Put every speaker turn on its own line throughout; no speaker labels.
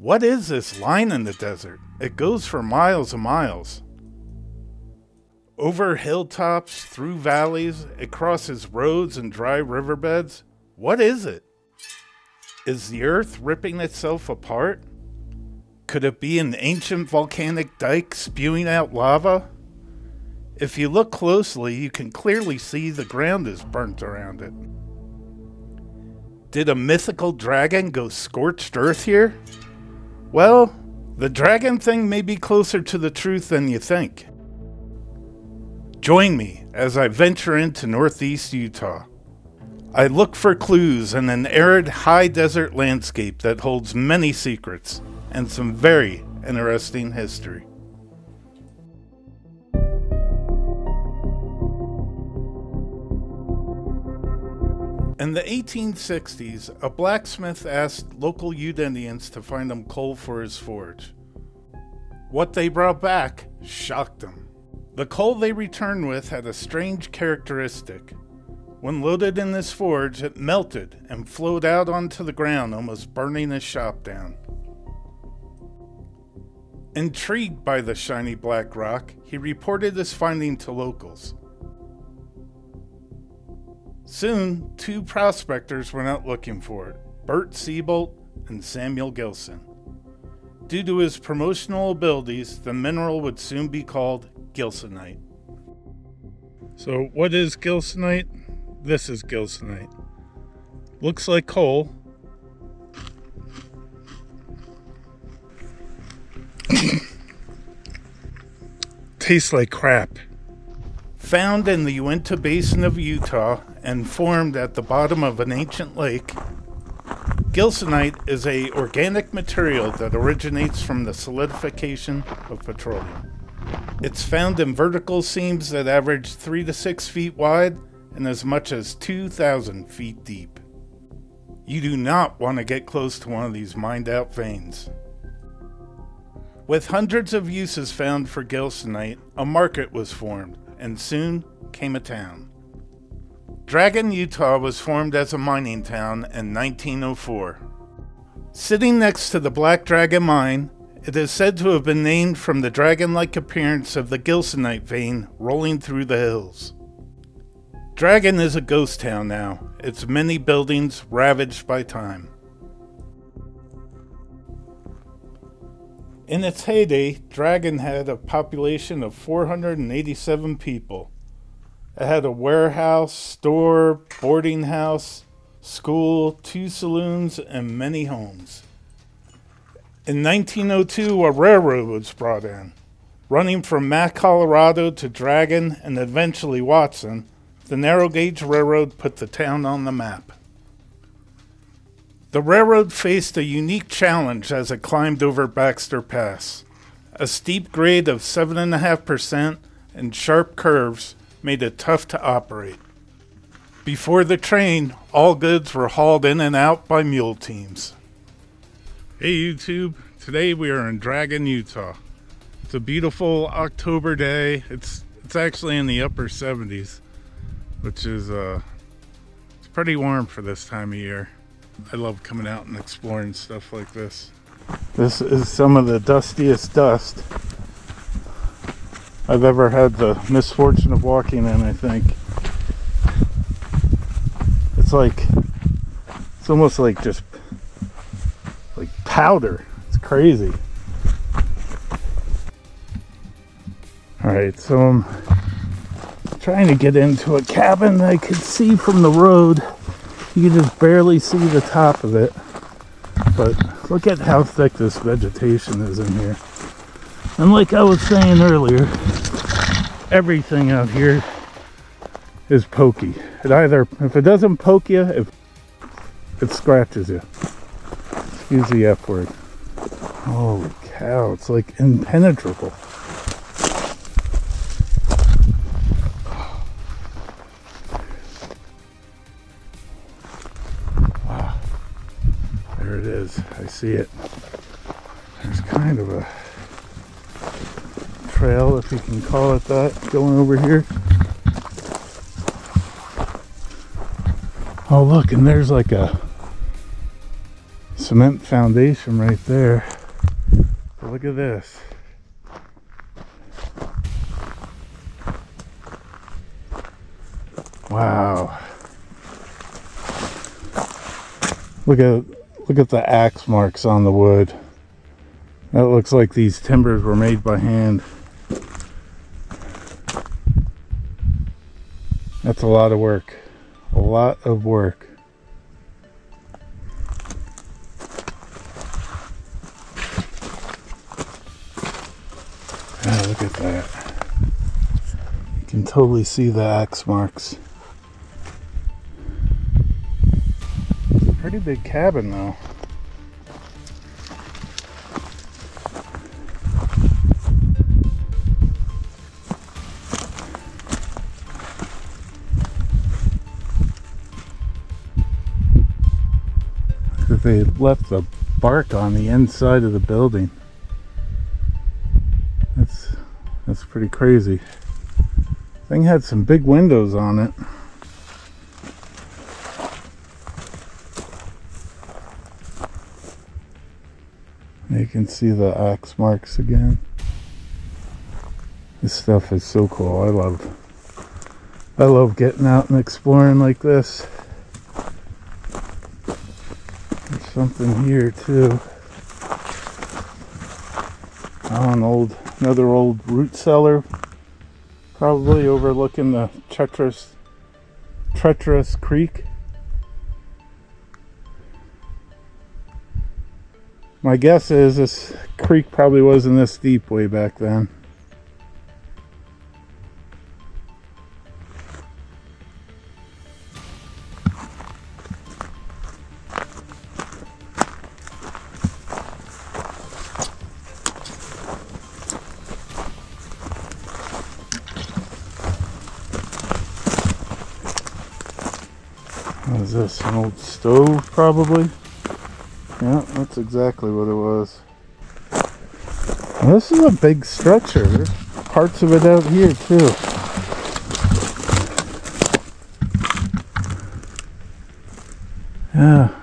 What is this line in the desert? It goes for miles and miles. Over hilltops, through valleys, it crosses roads and dry riverbeds. What is it? Is the earth ripping itself apart? Could it be an ancient volcanic dike spewing out lava? If you look closely, you can clearly see the ground is burnt around it. Did a mythical dragon go scorched earth here? Well, the dragon thing may be closer to the truth than you think. Join me as I venture into northeast Utah. I look for clues in an arid high desert landscape that holds many secrets and some very interesting history. In the 1860s, a blacksmith asked local Ute Indians to find him coal for his forge. What they brought back shocked him. The coal they returned with had a strange characteristic. When loaded in this forge, it melted and flowed out onto the ground, almost burning his shop down. Intrigued by the shiny black rock, he reported his finding to locals. Soon, two prospectors went out looking for it, Bert Siebold and Samuel Gilson. Due to his promotional abilities, the mineral would soon be called Gilsonite. So what is Gilsonite? This is Gilsonite. Looks like coal. Tastes like crap. Found in the Uinta Basin of Utah and formed at the bottom of an ancient lake, Gilsonite is an organic material that originates from the solidification of petroleum. It's found in vertical seams that average 3 to 6 feet wide and as much as 2,000 feet deep. You do not want to get close to one of these mined-out veins. With hundreds of uses found for Gilsonite, a market was formed, and soon came a town. Dragon, Utah was formed as a mining town in 1904. Sitting next to the Black Dragon Mine, it is said to have been named from the dragon-like appearance of the Gilsonite vein rolling through the hills. Dragon is a ghost town now, its many buildings ravaged by time. In its heyday, Dragon had a population of 487 people. It had a warehouse, store, boarding house, school, 2 saloons, and many homes. In 1902, a railroad was brought in. Running from Mack, Colorado to Dragon and eventually Watson, the narrow gauge railroad put the town on the map. The railroad faced a unique challenge as it climbed over Baxter Pass. A steep grade of 7.5% and sharp curves made it tough to operate. Before the train, all goods were hauled in and out by mule teams. Hey YouTube, today we are in Dragon, Utah. It's a beautiful October day. It's actually in the upper 70s, which is it's pretty warm for this time of year. I love coming out and exploring stuff like this. This is some of the dustiest dust I've ever had the misfortune of walking in, I think. It's almost like just like powder. It's crazy. Alright, so I'm trying to get into a cabin that I could see from the road. You can just barely see the top of it, but look at how thick this vegetation is in here. And like I was saying earlier, everything out here is pokey. If it doesn't poke you, it scratches you. Excuse the F word. Holy cow, it's like impenetrable. There it is. I see it. There's kind of a trail, if you can call it that, going over here. Oh look, and there's like cement foundation right there. But look at this. Wow. Look at the axe marks on the wood. That looks like these timbers were made by hand. That's a lot of work. A lot of work. Ah, look at that. You can totally see the axe marks. It's a pretty big cabin though. They left the bark on the inside of the building. That's pretty crazy. Thing had some big windows on it. You can see the axe marks again. This stuff is so cool. I love getting out and exploring like this. There's something here too. Oh, another old root cellar, probably overlooking the treacherous creek. My guess is this creek probably wasn't this deep way back then. What is this? An old stove, probably? Yeah, that's exactly what it was. Well, this is a big structure. There's parts of it out here, too. Yeah.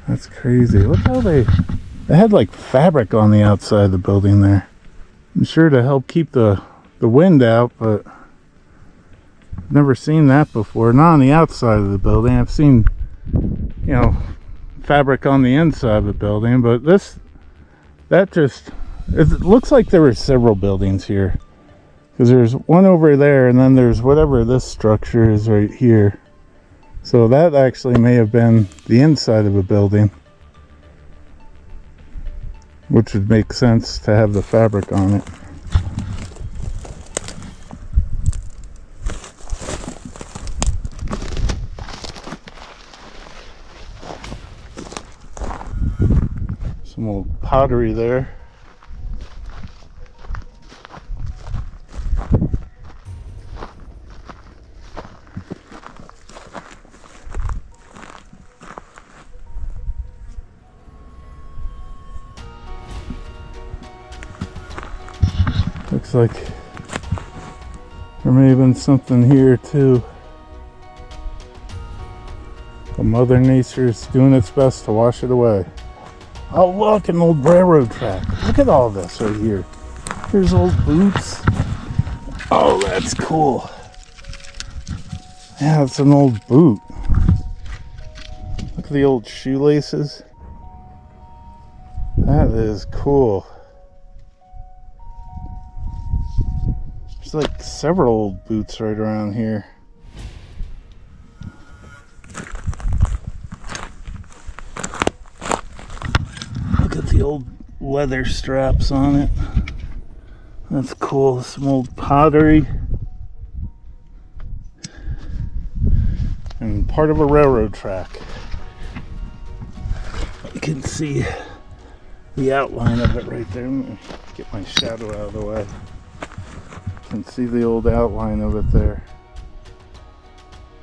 That's crazy. Look how they had like fabric on the outside of the building there. I'm sure to help keep the wind out, but never seen that before. Not on the outside of the building. I've seen, you know, fabric on the inside of the building, but it looks like there were several buildings here, because there's one over there and then there's whatever this structure is right here. So that actually may have been the inside of a building, which would make sense to have the fabric on it. Some old pottery there. Looks like there may have been something here too. But Mother Nature is doing its best to wash it away. Oh look, an old railroad track. Look at all this right here. There's old boots. Oh, that's cool. Yeah, it's an old boot. Look at the old shoelaces. That is cool. There's like several old boots right around here. Look at the old leather straps on it. That's cool. Some old pottery. And part of a railroad track. You can see the outline of it right there. Let me get my shadow out of the way. You can see the old outline of it there.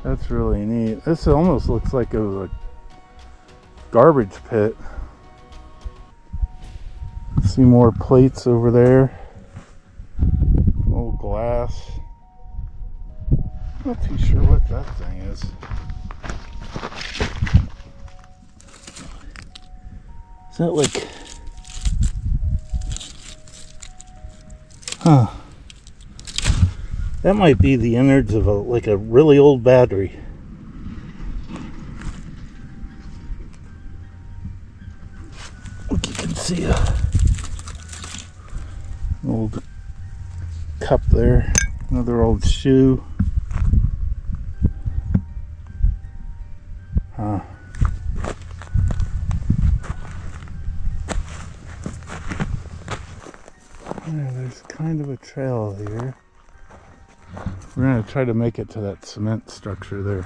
That's really neat. This almost looks like it was a garbage pit. See more plates over there. Old glass. Not too sure what that thing is. that like... Huh. That might be the innards of like a really old battery. Look, you can see a old cup there. Another old shoe. Huh. Yeah, there's kind of a trail here. We're going to try to make it to that cement structure there.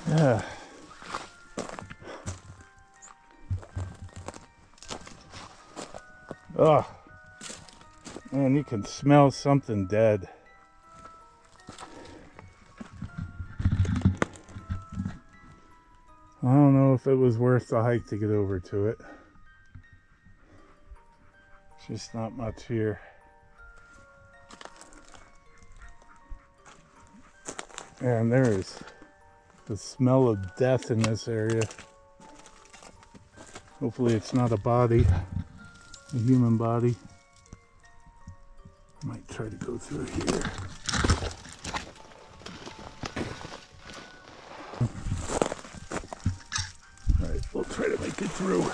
Yeah. Oh, man, you can smell something dead. I don't know if it was worth the hike to get over to it. There's just not much here. And there is the smell of death in this area. Hopefully it's not a body, a human body. I might try to go through here. Alright, we'll try to make it through.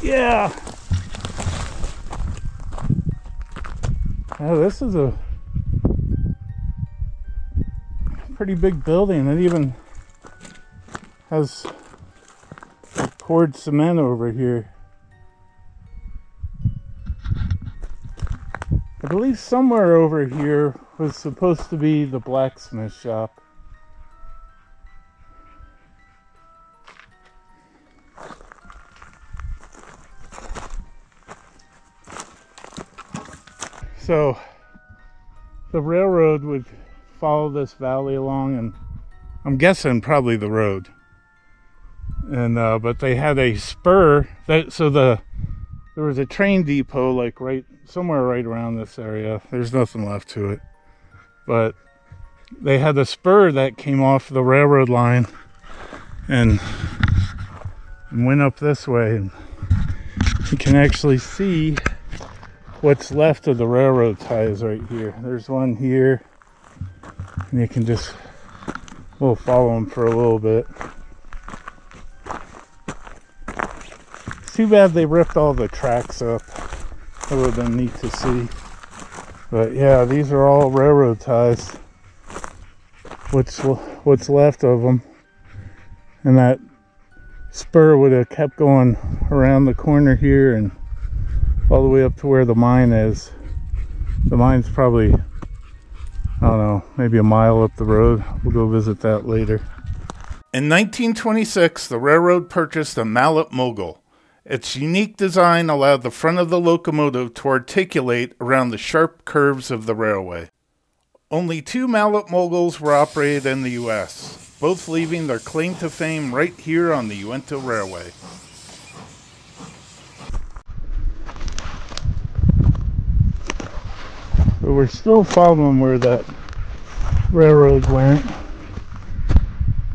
Yeah! Oh, this is a pretty big building. It even has poured cement over here. I believe somewhere over here was supposed to be the blacksmith shop. So the railroad would follow this valley along, and I'm guessing probably the road. And but they had a spur that there was a train depot like somewhere right around this area. There's nothing left to it, but they had a spur that came off the railroad line and went up this way, and you can actually see what's left of the railroad ties right here. There's one here, and you can just, we'll follow them for a little bit. It's too bad they ripped all the tracks up. That would have been neat to see. But yeah, these are all railroad ties. What's left of them. And that spur would have kept going around the corner here and all the way up to where the mine is. The mine's probably, I don't know, maybe a mile up the road. We'll go visit that later. In 1926, the railroad purchased a Mallet Mogul. Its unique design allowed the front of the locomotive to articulate around the sharp curves of the railway. Only 2 Mallet Moguls were operated in the U.S., both leaving their claim to fame right here on the Uinta Railway. But we're still following where that railroad went.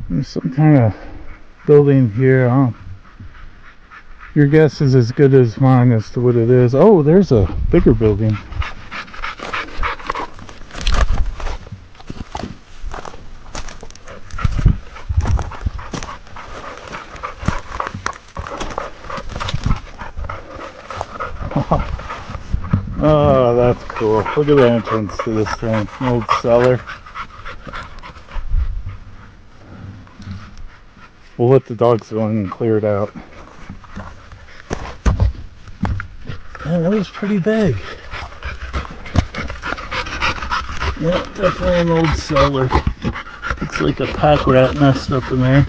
There's some kind of building here, huh? Your guess is as good as mine as to what it is. Oh, there's a bigger building. Oh, that's cool. Look at the entrance to this thing. An old cellar. We'll let the dogs go in and clear it out. Man, that was pretty big. Yeah, definitely an old cellar. Looks like a pack rat nest up in there.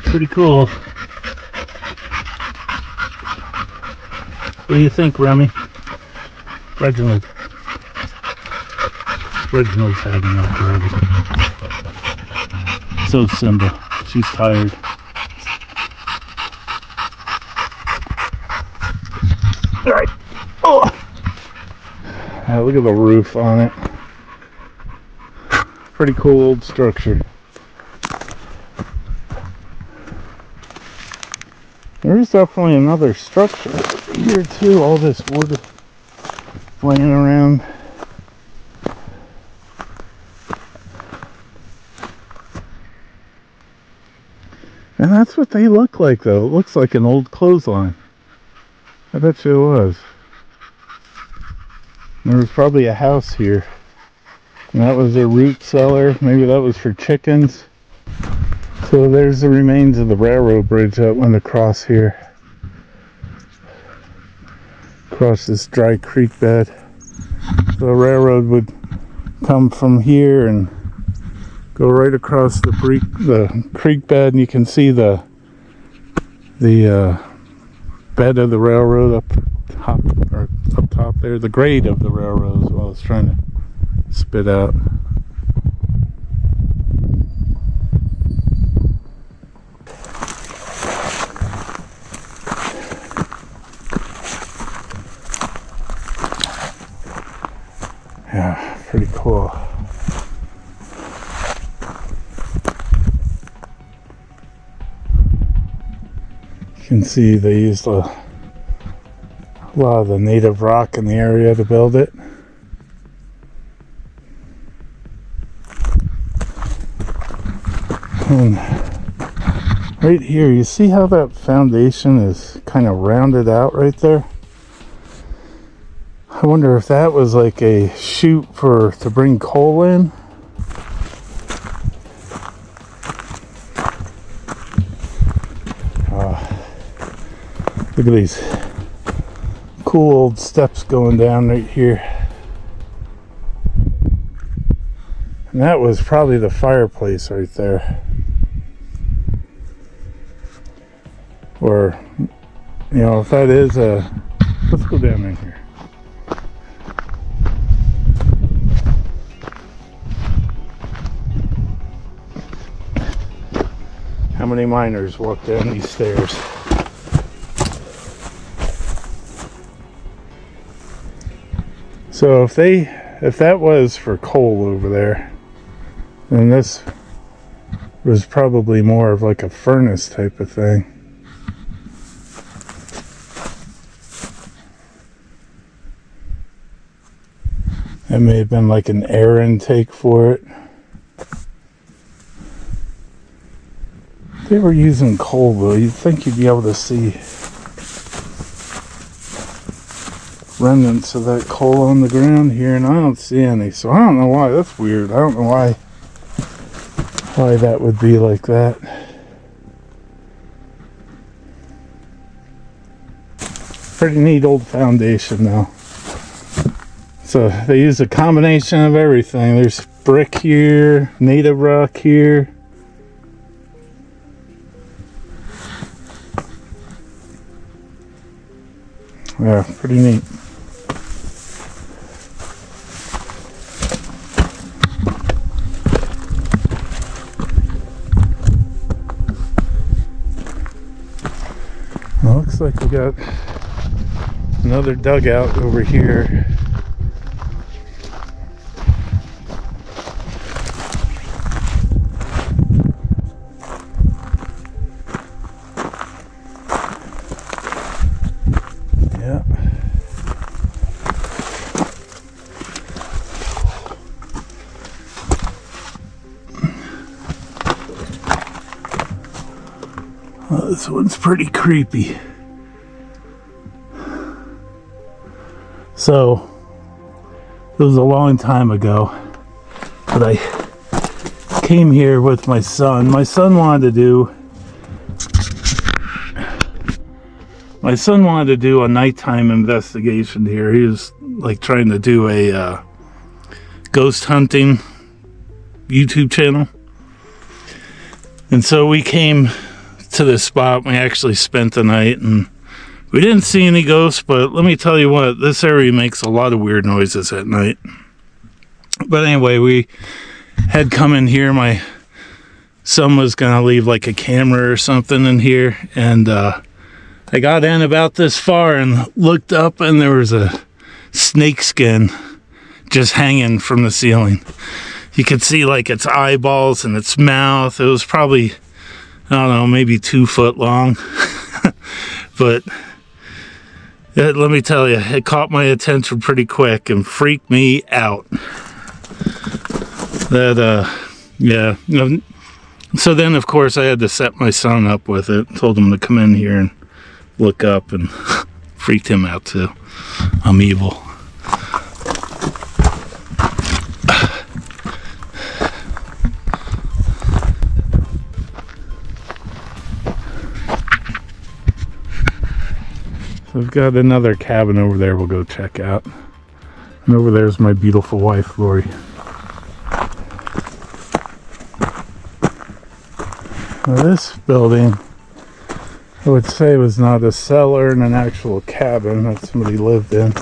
Pretty cool. What do you think, Remy? Reginald's had enough already. So Simba, she's tired. All right. Oh, look at the roof on it. pretty cool old structure. There's definitely another structure here too, all this wood laying around. And that's what they look like though. It looks like an old clothesline. I bet you it was. There was probably a house here. And that was their root cellar. Maybe that was for chickens. So there's the remains of the railroad bridge that went across here. Across this dry creek bed. So the railroad would come from here and go right across the creek bed, and you can see the bed of the railroad up top there, the grade of the railroad is what I was trying to spit out. Yeah, pretty cool. You can see they used a lot of the native rock in the area to build it. And right here, you see how that foundation is kind of rounded out right there? I wonder if that was like a chute to bring coal in. Look at these cool old steps going down right here. And that was probably the fireplace right there. Or, you know, if that is let's go down in here. How many miners walk down these stairs? So if that was for coal over there, then this was probably more of like a furnace type of thing. That may have been like an air intake for it. If they were using coal though, you'd think you'd be able to see remnants of that coal on the ground here, and I don't see any, so I don't know why. That's weird. I don't know why that would be like that. Pretty neat old foundation though. So they use a combination of everything. There's brick here, native rock here. Yeah, pretty neat. Well, looks like we got another dugout over here. Yeah. Well, this one's pretty creepy. So, it was a long time ago, but I came here with my son. My son wanted to do a nighttime investigation here. He was like trying to do a ghost hunting YouTube channel. And so we came to this spot. We actually spent the night, and we didn't see any ghosts, but let me tell you what, this area makes a lot of weird noises at night. But anyway, we had come in here. My son was going to leave like a camera or something in here, and I got in about this far and looked up, and there was a snake skin just hanging from the ceiling. You could see like its eyeballs and its mouth. It was probably, I don't know, maybe 2 foot long. But let me tell you, it caught my attention pretty quick and freaked me out. Yeah. So then, of course, I had to set my son up with it. Told him to come in here and look up, and freaked him out too. I'm evil. So I've got another cabin over there we'll go check out. And over there's my beautiful wife, Lori. Now this building, I would say, was not a cellar and an actual cabin that somebody lived in.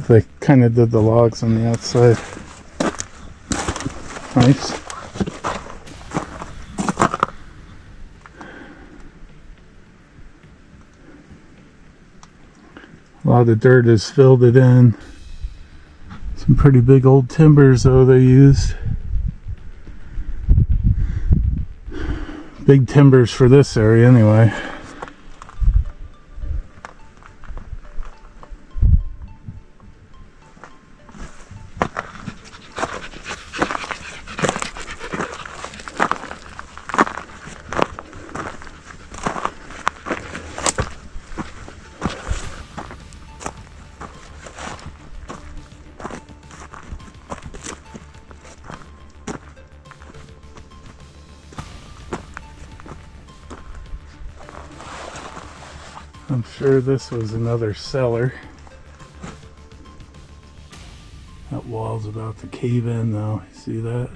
They kind of did the logs on the outside. Nice. A lot of dirt has filled it in. Some pretty big old timbers though they used. Big timbers for this area anyway. I'm sure this was another cellar. That wall's about to cave in now. You see that?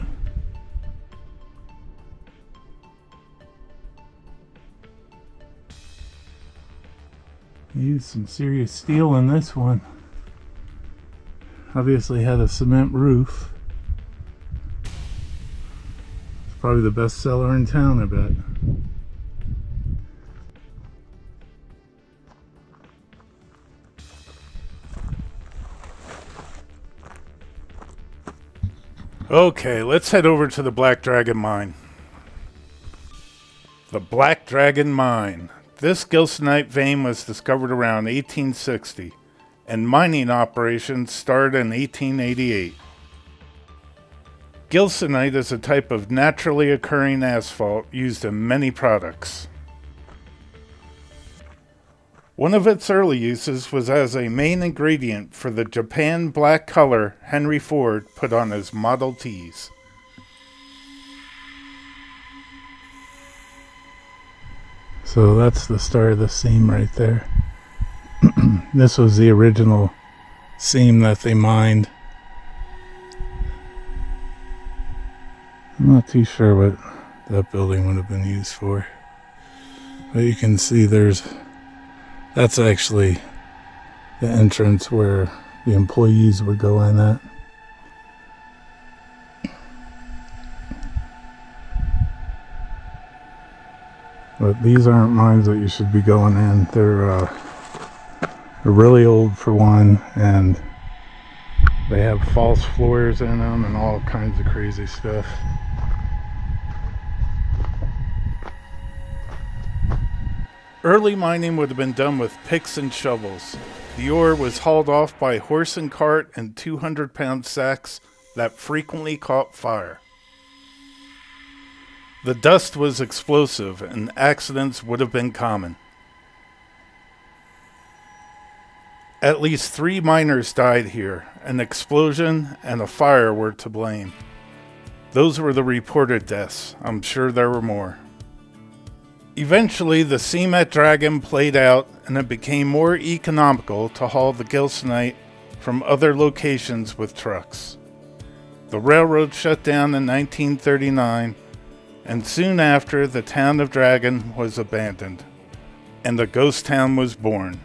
Used some serious steel in this one. Obviously had a cement roof. It's probably the best cellar in town, I bet. Okay, let's head over to the Black Dragon Mine. The Black Dragon Mine. This gilsonite vein was discovered around 1860, and mining operations started in 1888. Gilsonite is a type of naturally occurring asphalt used in many products. One of its early uses was as a main ingredient for the Japan black color Henry Ford put on his Model Ts. So that's the start of the seam right there. This was the original seam that they mined. I'm not too sure what that building would have been used for. But you can see that's actually the entrance where the employees would go in at. But these aren't mines that you should be going in. They're really old for one, and they have false floors in them and all kinds of crazy stuff. Early mining would have been done with picks and shovels. The ore was hauled off by horse and cart in 200-pound sacks that frequently caught fire. The dust was explosive and accidents would have been common. At least 3 miners died here. An explosion and a fire were to blame. Those were the reported deaths. I'm sure there were more. Eventually, the seam at Dragon played out, and it became more economical to haul the gilsonite from other locations with trucks. The railroad shut down in 1939, and soon after, the town of Dragon was abandoned, and a ghost town was born.